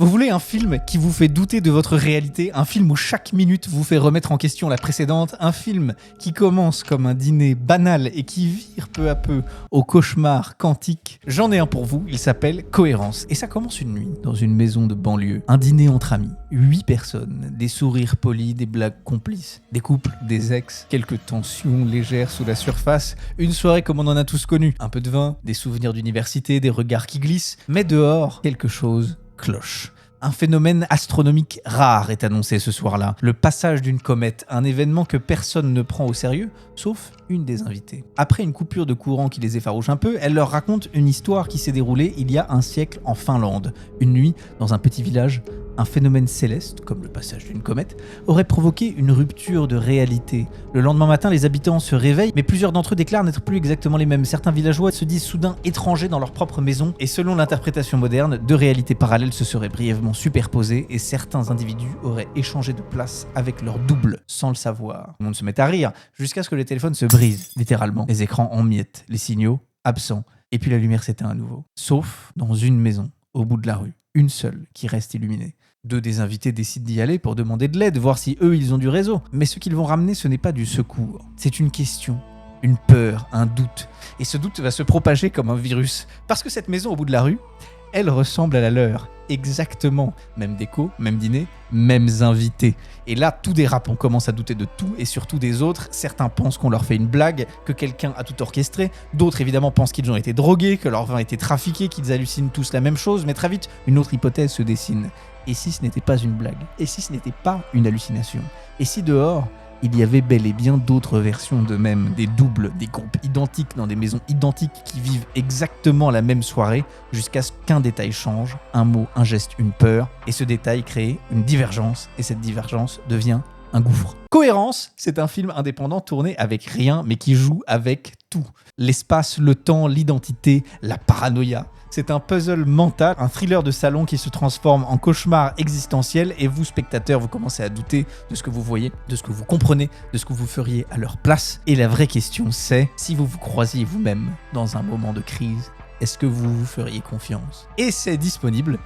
Vous voulez un film qui vous fait douter de votre réalité, un film où chaque minute vous fait remettre en question la précédente, un film qui commence comme un dîner banal et qui vire peu à peu au cauchemar quantique? J'en ai un pour vous, il s'appelle Cohérence. Et ça commence une nuit, dans une maison de banlieue. Un dîner entre amis, 8 personnes, des sourires polis, des blagues complices, des couples, des ex, quelques tensions légères sous la surface, une soirée comme on en a tous connu, un peu de vin, des souvenirs d'université, des regards qui glissent, mais dehors, quelque chose cloche. Un phénomène astronomique rare est annoncé ce soir-là. Le passage d'une comète, un événement que personne ne prend au sérieux, sauf une des invitées. Après une coupure de courant qui les effarouche un peu, elle leur raconte une histoire qui s'est déroulée il y a un siècle en Finlande. Une nuit, dans un petit village, un phénomène céleste, comme le passage d'une comète, aurait provoqué une rupture de réalité. Le lendemain matin, les habitants se réveillent, mais plusieurs d'entre eux déclarent n'être plus exactement les mêmes. Certains villageois se disent soudain étrangers dans leur propre maison, et selon l'interprétation moderne, deux réalités parallèles se seraient brièvement superposées, et certains individus auraient échangé de place avec leur double, sans le savoir. Tout le monde se met à rire, jusqu'à ce que les téléphones se brisent, littéralement. Les écrans en miettes, les signaux absents, et puis la lumière s'éteint à nouveau. Sauf dans une maison, au bout de la rue, une seule qui reste illuminée. Deux des invités décident d'y aller pour demander de l'aide, voir si eux ils ont du réseau. Mais ce qu'ils vont ramener, ce n'est pas du secours. C'est une question, une peur, un doute. Et ce doute va se propager comme un virus. Parce que cette maison au bout de la rue, elle ressemble à la leur. Exactement. Même déco, même dîner, mêmes invités. Et là, tout dérape. On commence à douter de tout et surtout des autres. Certains pensent qu'on leur fait une blague, que quelqu'un a tout orchestré. D'autres, évidemment, pensent qu'ils ont été drogués, que leur vin a été trafiqué, qu'ils hallucinent tous la même chose. Mais très vite, une autre hypothèse se dessine. Et si ce n'était pas une blague? Et si ce n'était pas une hallucination? Et si dehors, il y avait bel et bien d'autres versions d'eux-mêmes, des doubles, des groupes identiques dans des maisons identiques qui vivent exactement la même soirée jusqu'à ce qu'un détail change, un mot, un geste, une peur, et ce détail crée une divergence, et cette divergence devient un gouffre. Cohérence, c'est un film indépendant tourné avec rien, mais qui joue avec tout. L'espace, le temps, l'identité, la paranoïa. C'est un puzzle mental, un thriller de salon qui se transforme en cauchemar existentiel et vous, spectateurs, vous commencez à douter de ce que vous voyez, de ce que vous comprenez, de ce que vous feriez à leur place. Et la vraie question c'est, si vous vous croisiez vous-même dans un moment de crise, est-ce que vous vous feriez confiance? Et c'est disponible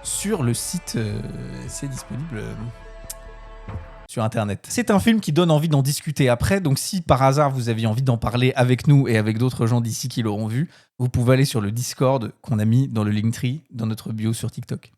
sur le site... sur internet. C'est un film qui donne envie d'en discuter après, donc si par hasard vous aviez envie d'en parler avec nous et avec d'autres gens d'ici qui l'auront vu, vous pouvez aller sur le Discord qu'on a mis dans le Linktree dans notre bio sur TikTok.